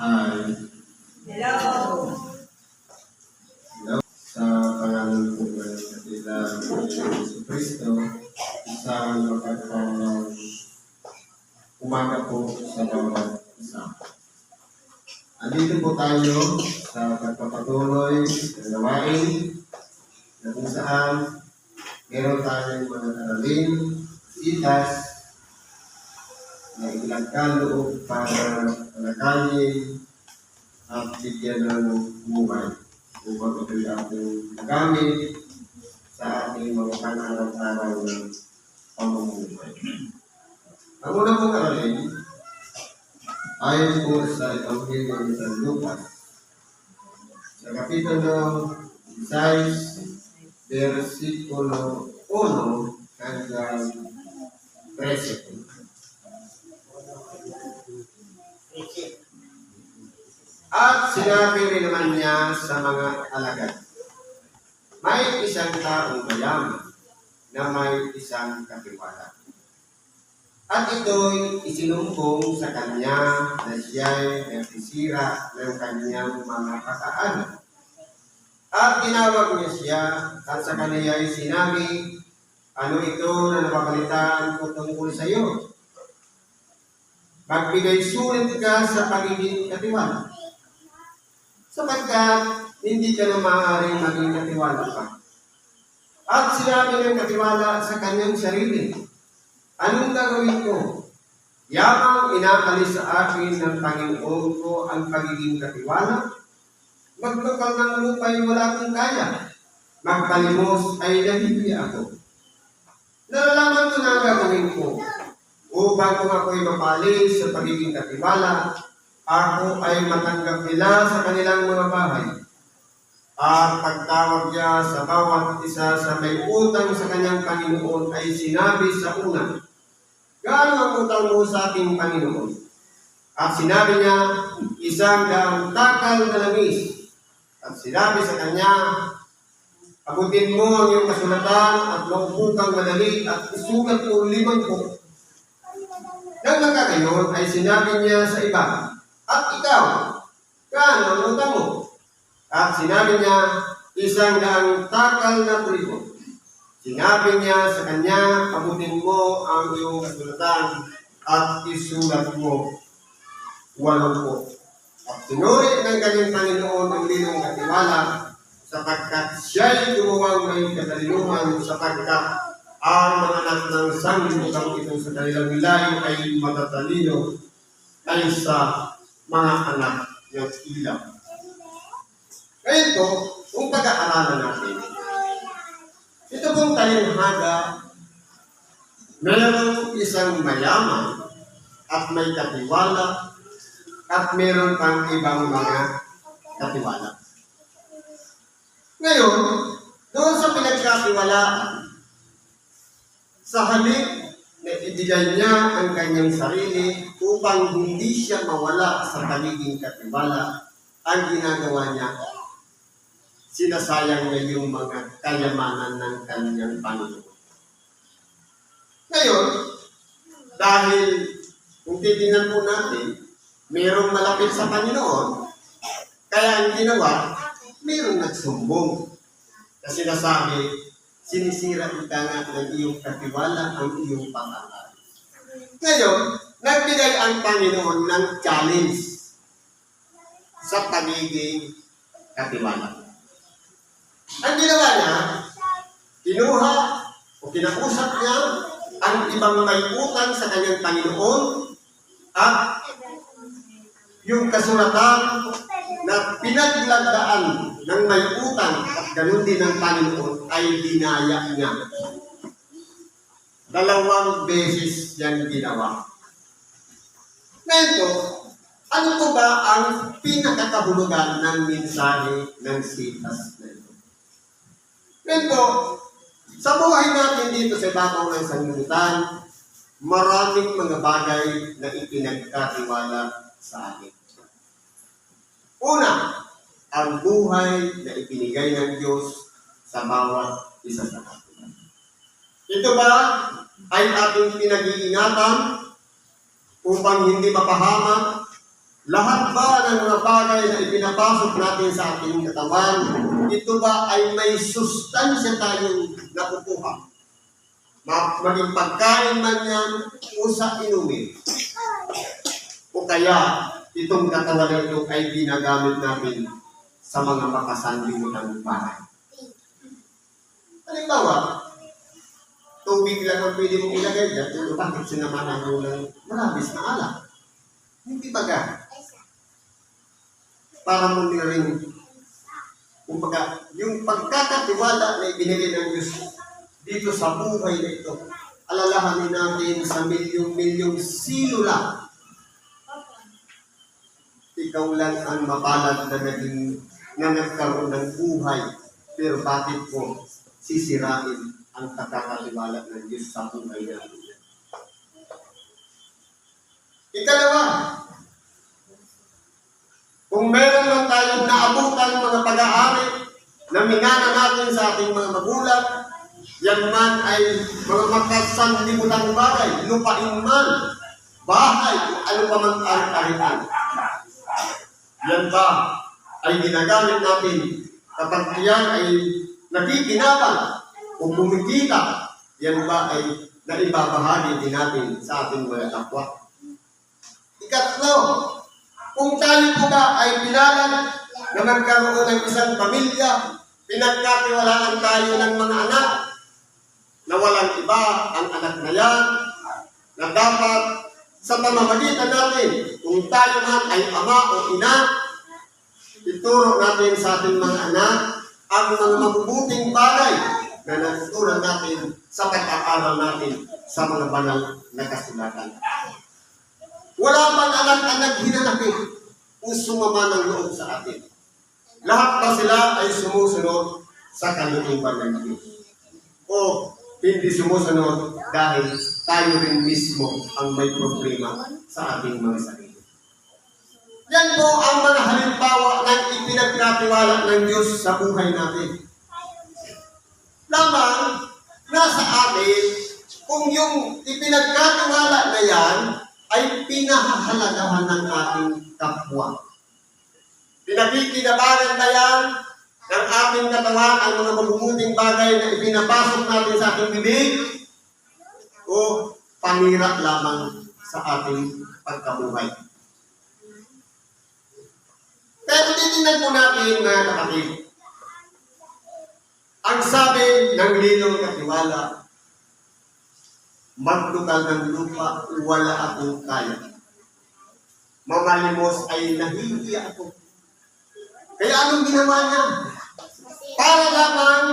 Hi. Hello. Hello. Sa pangalan po ng katilang Yesu Cristo, isang mapagpapang umaga po sa bawat isa. Andito po tayo sa pagpapatuloy ng gawain na kung saan meron tayong mga aralin, itas, na ilagkan loob para palakayin at bigyan ng buhay upang ito'y ating magamit sa ating mga pang-araw-araw ng pamumuhay. Ang una pong aralin ayon po sa Ebanghelyo ni San Lucas sa Kapitulo 6, versikulo 1 hanggang 13. At sinabi rin naman niya sa mga alagad, may isang taong mayaman na may isang katiwala. At ito'y isinumbong sa kanya na siya'y nagsisira ng kanyang mga pakaanan. At tinawag niya siya at sa kaniya'y sinabi, ano ito na napapalitan ko tungkol sa iyo? Magbigay sulit ka sa pagiging katiwala, sapagkat hindi ka na maaaring maging katiwala pa. At sinabi ng katiwala sa kanyang sarili, anong gagawin ko? Yamang inaalis sa akin ng Panginoon ko ang pagiging katiwala, magtukal ng lupa'y wala akong kaya, magpalimos ay nahihili ako. Nalalaman ko na ang gagawin ko, upang kung ako'y mapalis sa pagiging katiwala, ako ay matanggap nila sa kanilang mga bahay. At pagtawag niya sa bawat isa sa may utang sa kanyang Panginoon ay sinabi sa una, gaano ang utang mo sa ating Panginoon? At sinabi niya, 100 takal na langis. At sinabi sa kanya, abutin mo ang iyong kasulatan at maupo kang madali at isulat mo 50. Nang nagkagayon ay sinabi niya sa iba, at ikaw, gaano ang utang mo? At sinabi niya, 100 takal na trigo. Sinabi niya sa kanya, abutin mo ang iyong kasulatan at isulat mo 80. At sinuri ng kanyang Panginoon ang linong katiwala, sapagkat siya'y gumawang may katalinuhan, sapagkat ang mga anak ng sanglibutan ito sa kanilang layo ay matatalino ay sa mga anak ng ilang. Ngayon po, kung pag-aaralan natin, ito pong talinhaga, mayroong isang mayaman at may katiwala at mayroon pang ibang mga katiwala. Ngayon, doon sa pinagkatiwalaan, sa halip na ibigay niya ang kanyang sarili upang hindi siya mawala sa pagiging katiwala, ang ginagawa niya, sinasayang niya yung mga kayamanan ng kanyang Panginoon. Ngayon, dahil kung titingnan po natin, mayroong malapit sa Panginoon, kaya ang ginawa, mayroong nagsumbong. Kasi nasabi, sinisira ika nga ng iyong katiwala ang iyong pangalan. Ngayon, nagbigay ang Panginoon ng challenge sa pagiging katiwala. Ang ginawa niya, kinuha o kinausap niya ang ibang may utang sa kanyang Panginoon at yung kasulatan na pinaglagdaan ng may utang at ganun din ng Panginoon ay dinaya niya. 2 beses yan ginawa. Ngayon po, ano po ba ang pinakakahulugan ng mensahe ng sitas na ito? Ngayon po, sa buhay natin dito sa ibabaw ng sanglibutan, maraming mga bagay na ipinagkatiwala sa atin. Una, ang buhay na ipinigay ng Diyos sa bawat isa sa atin. Ito ba ay ating pinag-iingatan upang hindi mapahamak Lahat ba ng mga bagay na ipinapasok natin sa ating katawan, ito ba ay may sustansya tayong nakukuha? Maging pagkain man yan o sa inumin. O kaya, itong katawan na ito ay ginagamit natin sa mga makasanlimutan bagay. Halimbawa, tubig lang ang pwede mong ilagay dyan, pero bakit sinamahan mo ng marabis na alak? Hindi baga. Para mo rin, kumbaga, yung pagkakatiwala na ibinigay ng Diyos dito sa buhay na ito, alalahanin natin sa milyong-milyong silula. Ikaw lang ang mapalad na nagkaroon ng buhay, pero bakit mo sisirain ang pagkakatiwala ng Diyos sa buhay natin? Ikalawa, kung meron man tayong naabutan mga pag-aari na minana natin sa ating mga magulang, yan man ay mga makasanlimutan bagay, lupain man, bahay, ano pa man ari-arian. Yan ba ay ginagamit natin kapag yan ay nakikinabang o kumikita, yan ba ay naibabahagi din natin sa ating mga kapwa. Ikatlo, kung tayo po ba ay pinalad na magkaroon ng isang pamilya, pinagkatiwalaan tayo ng mga anak na walang iba ang anak na yan, na dapat sa pamamagitan natin, kung tayo man ay ama o ina, ituro natin sa ating mga anak ang mga mabubuting bagay na natutunan natin sa pag-aaral natin sa mga banal na kasulatan. Wala bang anak-anak hinanapin kung sumama ng loob sa atin? Lahat ba sila ay sumusunod sa kalooban ng Diyos? O hindi sumusunod dahil tayo rin mismo ang may problema sa ating mga sarili? Yan po ang mga halimbawa ng ipinagkatiwala ng Diyos sa buhay natin. Lamang, nasa atin, kung yung ipinagkatiwala na yan, ay pinahahalagahan ng ating kapwa. Pinakikinabangan ba yan ng ating katawan ang mga mabubuting bagay na ipinapasok natin sa ating bibig? O panira lamang sa ating pagkabuhay? Pero titingnan po natin, mga kapatid, ang sabi ng Lilong Katiwala, magdukal ng lupa, wala akong kaya. Mamalimos ay nahihiya ako. Kaya anong ginawa niya? Para lamang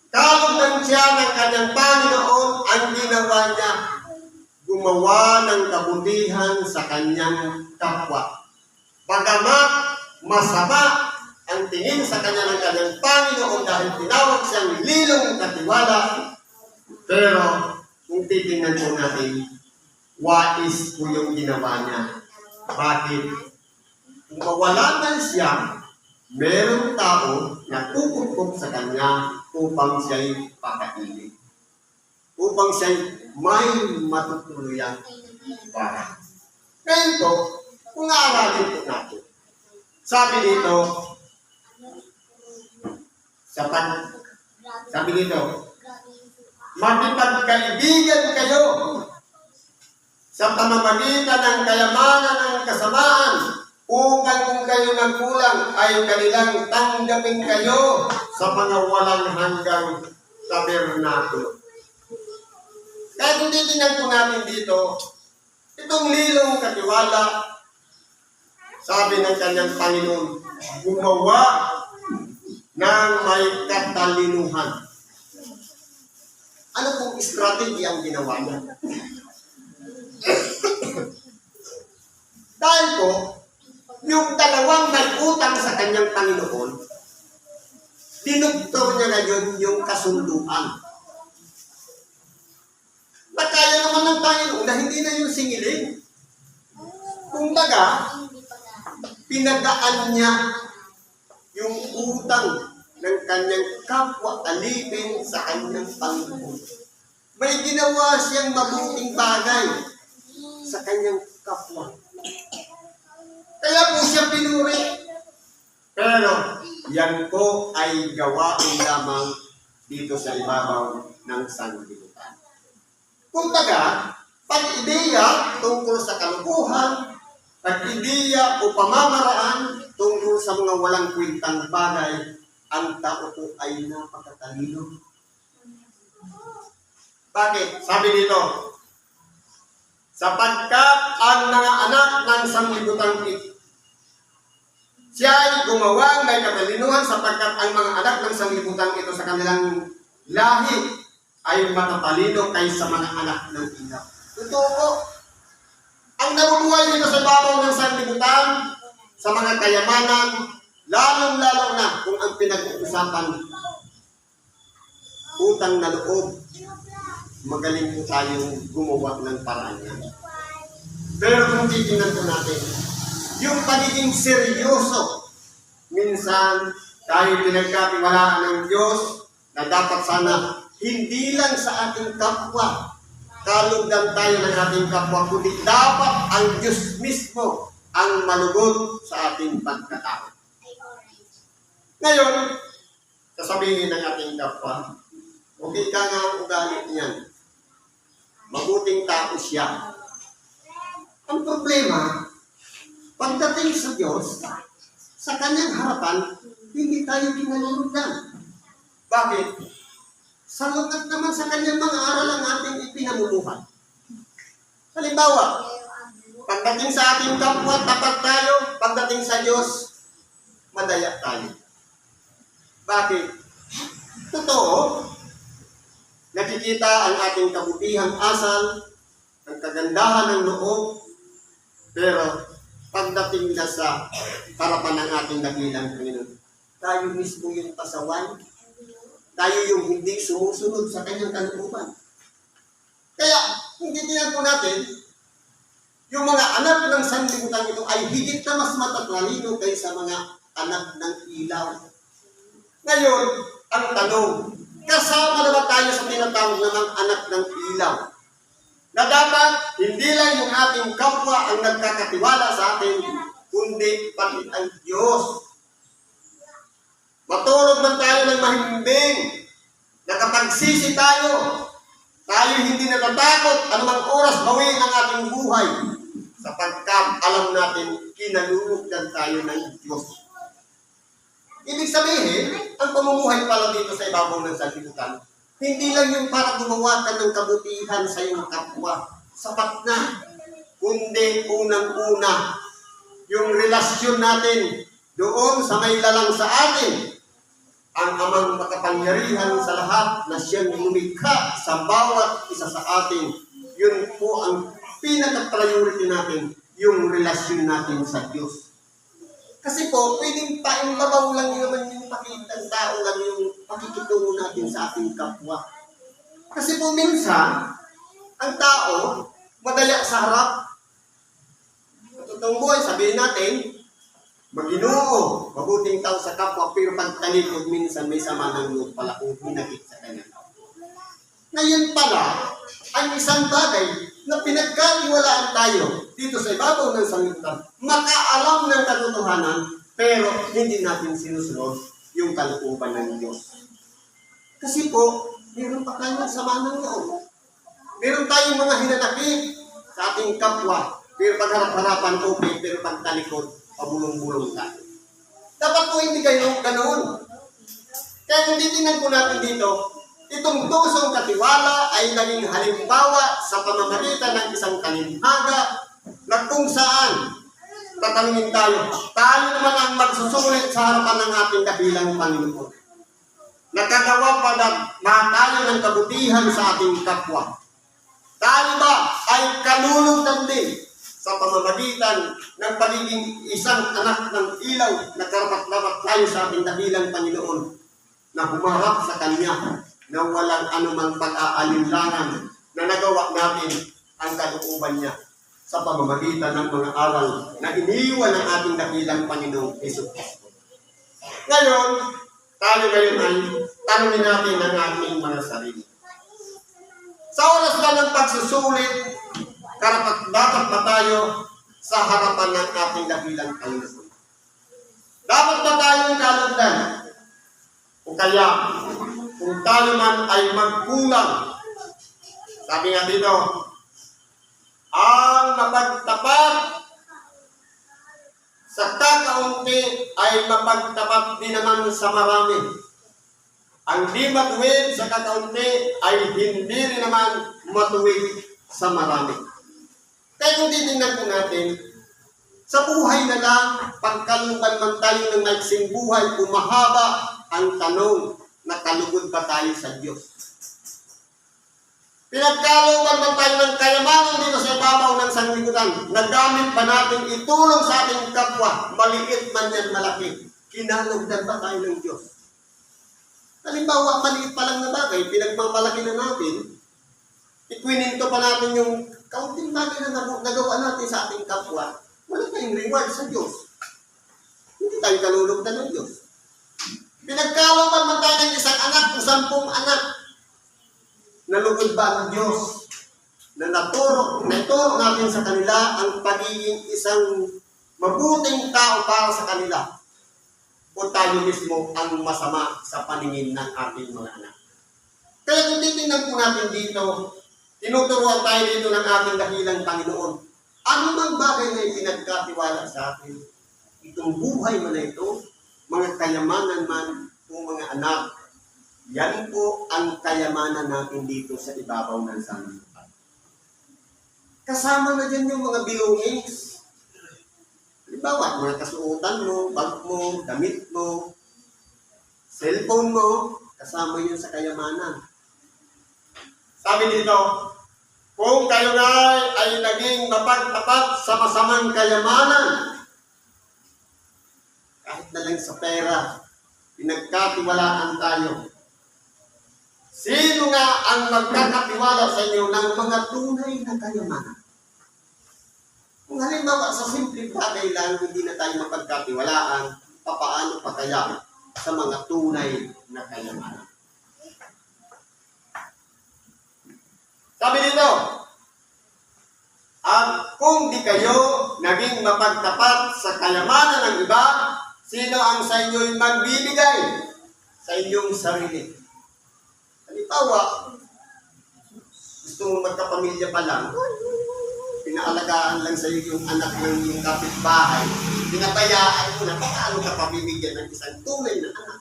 kalugdan siya ng kanyang Panginoon, ang ginawa niya, gumawa ng kabutihan sa kanyang kapwa. Bagamat masama ang tingin sa kanya ng kanyang Panginoon dahil tinawag siyang Lilong Katiwala, pero kung titingnan po natin, wais po yung ginawa niya. Bakit? Kung mawala man siya, merong tao na pupukpok sa kanya upang siya'y pakainin. Upang siya'y may matutuluyang para. Ngayon po, kung aaralin po natin, sabi dito, makipagkaibigan kayo sa pamamagitan ng kayamanan ng kasamaan upang kung kayo nagkulang ay kanilang tanggapin kayo sa mga walang hanggang tabernakulo. Kaya kung titignan po natin dito, itong Lilong Katiwala, sabi ng kanyang Panginoon, gumawa ng may katalinuhan. Ano pong strategy ang ginawa niya? Dahil po, yung dalawang nag-utang sa kanyang Panginoon, dinugtong niya ngayon yung kasunduan. Nakaya naman ng Panginoon na hindi na yung singilin. Kumbaga, pinagaan niya yung utang ng kanyang kapwa alipin sa kanyang Panginoon. May ginawa siyang mabuting bagay sa kanyang kapwa. Kaya po siya pinuri. Pero yan po ay gawain lamang dito sa ibabaw ng sanglibutan. Kumbaga, pag-ideya tungkol sa kalukuhan, pag-ideya o pamamaraan tungkol sa mga walang kwentang bagay, ang tao po ay napakatalino. Bakit? Sabi dito, sapagkat ang mga anak ng sanglibutan ito, siya ay gumawa ng katalinuhan sapagkat ang mga anak ng sanglibutan ito sa kanilang lahi ay matatalino kaysa mga anak ng ilaw. Totoo po. Ang nabubuhay dito sa babaw ng sanglibutan, sa mga kayamanan, lalong-lalo na kung ang pinag-uusapan, utang na loob, magaling po tayong gumawa ng paraan yan. Pero kung titingnan po natin, yung pagiging seryoso, minsan tayo pinagkatiwalaan ng Diyos na dapat sana hindi lang sa ating kapwa, kalugdan tayo ng ating kapwa, kundi dapat ang Diyos mismo ang malugod sa ating pagkatao. Ngayon, sasabihin ng ating kapwa, okay ka nga ang ugali niyan. Mabuting tao siya. Ang problema, pagdating sa Diyos, sa kanyang harapan, hindi tayo kinalulugan. Bakit? Salungat naman sa kanyang mga aral ang ating ipinamumuhay. Halimbawa, pagdating sa ating kapwa, tapat tayo. Pagdating sa Diyos, madaya tayo. Bakit? Totoo, nakikita ang ating kabutihang asal, ang kagandahan ng loob, pero pagdating na sa harapan ng ating dakilang Panginoon, tayo mismo yung pasaway, tayo yung hindi sumusunod sa kanyang kalooban. Kaya, hindi tingnan po natin, yung mga anak ng sanlibutan ito ay higit na mas matatalino kaysa mga anak ng ilaw. Ngayon, ang tanong, kasama na ba tayo sa tinatawag namang anak ng ilaw? Na dapat, hindi lang yung ating kapwa ang nagkakatiwala sa atin, kundi pati ang Diyos. Matulog man tayo ng mahimbing, nakapagsisi tayo, tayo hindi natatakot anumang oras bawiin ang ating buhay, sapagkat alam natin, kinalulugdan tayo ng Diyos. Ibig sabihin, ang pamumuhay pala dito sa ibabaw ng sanlibutan, hindi lang yung para gumawa ka ng kabutihan sa iyong kapwa, sapat na, kundi unang-una, yung relasyon natin doon sa may lalang sa atin, ang amang makapangyarihan sa lahat na siyang lumikha sa bawat isa sa atin, yun po ang pinaka-priority natin, yung relasyon natin sa Diyos. Kasi po, pwedeng paimbabaw lang naman yung pakitang tao lang yung pakikitungo natin sa ating kapwa. Kasi po minsan, ang tao, madaya sa harap. Totoong buhay, sabihin natin, Maginoo, mabuting tao sa kapwa, pero pagtalikod minsan may sama ng loob pala kung hinagit sa kanya. Ngayon pala, ang isang bagay na pinagkatiwalaan tayo dito sa ibabaw ng sanlibutan, makaalam ng katotohanan, pero hindi natin sinusunod yung kalooban ng Diyos. Kasi po, meron pa tayong sama ng loob. Meron tayong mga hinanakit sa ating kapwa, pero pagharap-harapan okay, pero pagtalikod, pabulong-bulong tayo. Dapat po hindi kayo ganoon. Kaya kung titingnan po natin dito, itong tusong katiwala ay naging halimbawa sa pamamagitan ng isang kalimhaga na kung saan tatanungin tayo naman ang magsusulit sa harapan ng ating dakilang Panginoon. Nakagawa pa na tayo ng kabutihan sa ating kapwa. Tayo ba ay kalulugdan din sa pamamagitan ng pagiging isang anak ng ilaw na karapat-dapat tayo sa ating dakilang Panginoon na humarap sa Kanya na walang anumang pag-aalinlangan na nagawa natin ang kalooban niya sa pamamagitan ng mga aral na iniwan ng ating dakilang Panginoong Jesucristo. Ngayon, tayo ngayon ay tanungin natin ang ating mga sarili. Sa oras na ng pagsusulit, karapat-dapat ba tayo sa harapan ng ating dakilang Panginoon. Dapat ba tayong kalugdan? O kaya, kung tayo man ay magkulang, sabi nga dito, ang mapagtapat sa kakaunti ay mapagtapat din naman sa marami. Ang di matuwid sa kakaunti ay hindi rin naman matuwid sa marami. Kaya kung titingnan po natin, sa buhay na lang, pagkalungkan man tayo ng maiksing buhay, umahaba ang tanong, nakalugod ba tayo sa Diyos? Pinagkalooban man tayo ng kayamanan dito sa ibabaw ng sanglibutan, nagamit ba natin itulong sa ating kapwa, maliit man yan malaki, kinalugdan ba tayo ng Diyos? Halimbawa, maliit pa lang na bagay, pinagmamalaki na natin, ikwininto pa natin yung kaunting bagay na nagawa natin sa ating kapwa, wala tayong reward sa Diyos. Hindi tayo kalulugdan ng Diyos. Pinagkalooban man tayo ng isang anak o 10 anak, nalugod ba ang Diyos na naturo natin sa kanila ang pagiging isang mabuting tao para sa kanila? O tayo mismo ang masama sa paningin ng ating mga anak? Kaya kung titingnan po natin dito, tinuturuan tayo dito ng ating dakilang Panginoon. Ano mang bagay na ipinagkatiwala sa atin? Itong buhay man na ito, mga kayamanan man o mga anak, yan po ang kayamanan natin dito sa ibabaw ng sanlibutan. Kasama na dyan yung mga belongings. Halimbawa, mga kasuotan mo, bag mo, damit mo, cellphone mo, kasama yun sa kayamanan. Sabi dito, kung kayo nga ay naging mapagtapat sa masamang kayamanan, kahit na lang sa pera, pinagkatiwalaan tayo. Sino nga ang magkakatiwala sa inyo ng mga tunay na kayamanan? Kung halimbawa sa simpleng bagay lang, hindi na tayo mapagkatiwalaan, papaano pa kaya sa mga tunay na kayamanan? Sabi dito, at kung di kayo naging mapagtapat sa kayamanan ng iba, sino ang sa inyo'y magbibigay sa inyong sarili? Halimbawa, gusto mo magkapamilya pa lang, pinaalagaan lang sa iyo yung anak ng iyong kapitbahay, pinabayaan mo na, paano ka pabibigyan ng isang tunay na anak?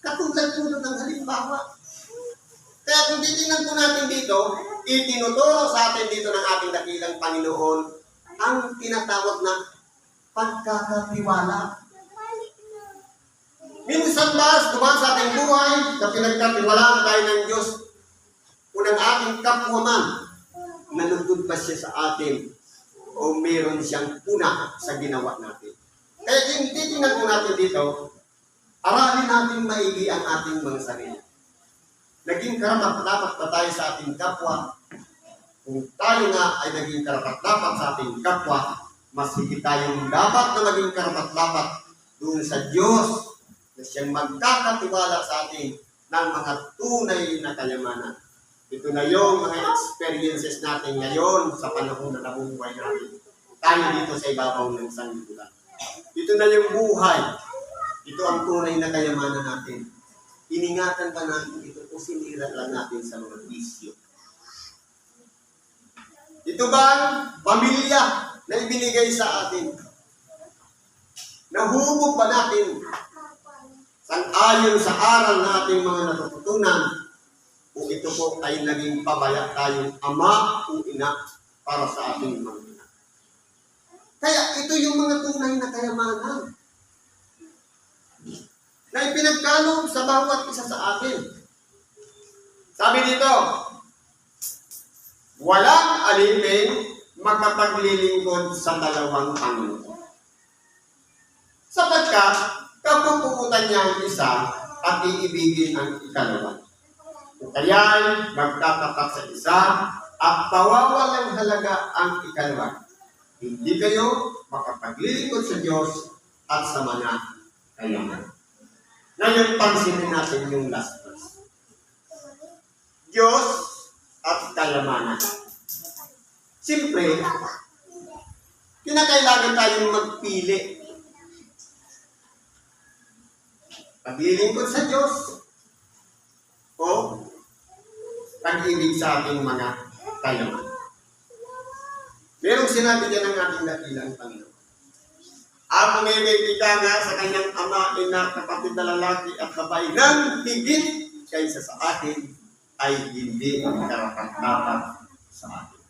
Katulad po ng halimbawa. Kaya kung titingnan po natin dito, itinuturo sa atin dito ng ating dakilang Panginoon ang tinatawag na pagkakatiwala. Minsan ba, dumaan sa ating buhay na pinagkatiwalaan tayo ng Diyos o ng ating kapwa man, nalugod ba siya sa atin o meron siyang puna sa ginawa natin? Kaya kung titingnan po natin dito, aralin natin maigi ang ating mga sarili. Naging karapat-dapat pa tayo sa ating kapwa. Kung tayo nga ay naging karapat-dapat sa ating kapwa, mas higit tayong dapat na maging karapat-dapat doon sa Diyos na siyang magkakatiwala sa atin ng mga tunay na kayamanan. Ito na yung mga experiences natin ngayon sa panahon na nabubuhay natin. Tayo dito sa ibabaw ng sanlibutan. Ito na yung buhay. Ito ang tunay na kayamanan natin. Iningatan ba natin ito o sinira lang natin sa mga bisyo? Ito ba ang pamilya na ibinigay sa atin? Nahubog ba natin sang-ayon sa aral nating mga natututunan o ito po ay naging pabaya tayong ama o ina para sa ating mga ina? Kaya ito yung mga tunay na kayamanan na ipinagkaloob sa bawat isa sa atin. Sabi dito, walang alipin makapaglilingkod sa dalawang Panginoon. Sapagkat kapupukutan niya ang isa at iibigin ang ikalawa. O kaya'y magtatapat sa isa at pawawalang halaga ang ikalawa. Hindi kayo makapaglilingkod sa Diyos at sa mga kayamanan. Ngayon, pansinin natin yung last verse. Diyos at kayamanan. Siyempre, kinakailangan tayong magpili. Paglilingkod sa Diyos o pag-ibig sa ating mga kayaman. Merong sinabi dyan ng ating dakilang Panginoon. Ako may bibigyan nga sa kanyang ama, ina, kapatid na lalaki at babae nang higit kaysa sa akin ay hindi karapat-dapat sa akin.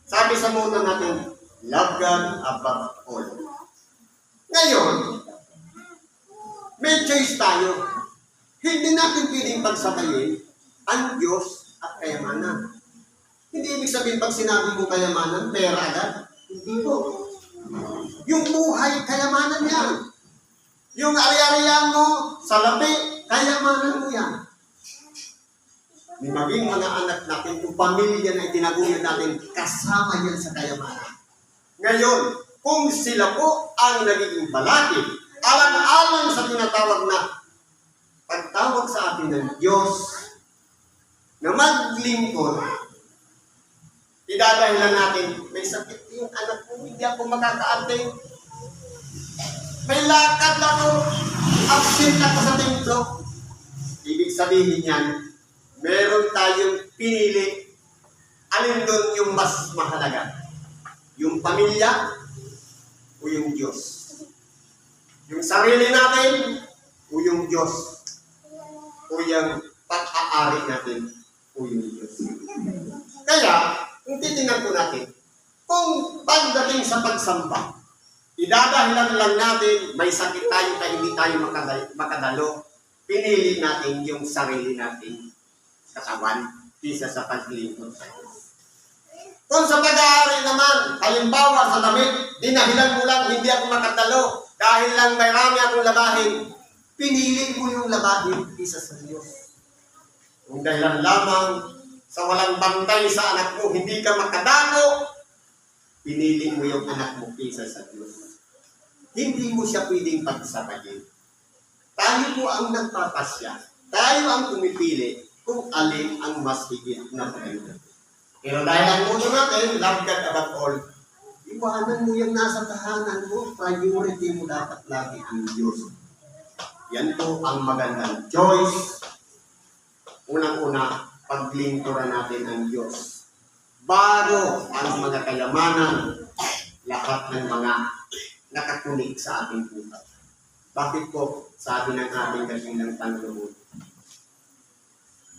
Sabi sa muna natin, love God above all. Ngayon, may choice tayo. Hindi natin piling pagsabayin ang Diyos at kayamanan. Hindi ibig sabihin pag sinabi mo kayamanan, pera agad. Hindi po. Yung buhay, kayamanan yan. Yung ari-arian mo sa labi, kayamanan mo yan. May maging mga anak natin, kung pamilya na itinaguyod natin, kasama yan sa kayamanan. Ngayon, kung sila po ang nagiging balakid, alang-alang sa tinatawag na pagtawag sa atin ng Diyos na maglingkod, idadahilan natin, may sakit yung anak ko, hindi ako makakaarte. May lakad ako, absent ako sa templo. Ibig sabihin yan, meron tayong pinili, alin doon yung mas mahalaga? Yung pamilya o yung Diyos? Yung sarili natin o yung Diyos? O yung pag-aari natin o yung Diyos? Kaya, kung titingnan po natin, kung pagdating sa pagsamba, idadahilan lang natin, may sakit tayo kaya hindi tayo makadalo, pinili natin yung sarili natin katawan kisa sa paglingkod sa Diyos. Kung sa pag-aari naman, halimbawa sa damit, dinahilan mo lang, hindi ako makadalo, dahil lang may rami akong labahin, pinili mo yung labahin kisa sa Diyos. Kung dahilan lamang sa walang bantay sa anak mo, hindi ka makadalo, pinili mo yung anak mo kaysa sa Diyos. Hindi mo siya pwedeng pagsabayin. Tayo po ang nagpapasya. Tayo ang pumipili kung alin ang mas higit na pagkain. Pero dahil ang mundo natin, love God above all, iwanan mo yung nasa tahanan mo, priority mo dapat lagi ang Diyos. Yan po ang magandang choice. Unang-una, paglingkuran natin ang Diyos. Bago ang mga kayamanan, lahat ng mga nakakunik sa ating buhay. Bakit po, sabi ng ating dakilang Panginoon,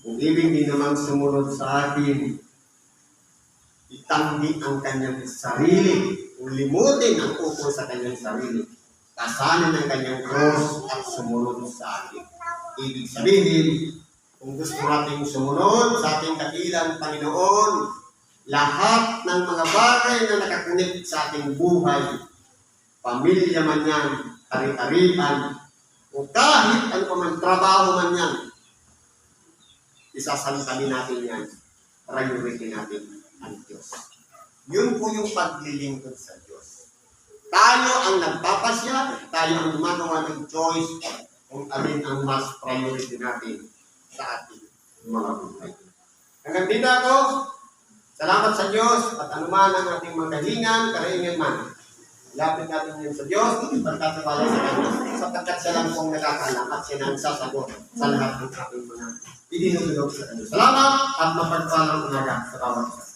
kung ibig din naman sumunod sa akin, itanggi ang kanyang sarili, ulimutin ang upo sa kanyang sarili, kasanin ang kanyang cross at sumunod sa akin. Ibig sabihin, kung gusto nating sumunod sa ating dakilang Panginoon, lahat ng mga bagay na nakakunik sa ating buhay, pamilya man yan, ari-arian, o kahit ano pa man, trabaho man yan, isasantabi natin yan, priority natin ang Diyos. Yun po yung paglilingkod sa Diyos. Tayo ang nagpapasya, tayo ang gumagawa ng choice kung alin ang mas priority natin sa ating mga buhay. Hanggang dito ako, salamat sa Diyos at anuman ang ating mga kahingan, karaingan man. Lapit natin yun sa Diyos, pagkatiwala sa Kanya, sapagkat siya lang pong nakakaalam at siya ang sasagot sa lahat ng ating mga idinulog sa Kanya. Salamat at mapagpalang umaga sa bawat isa.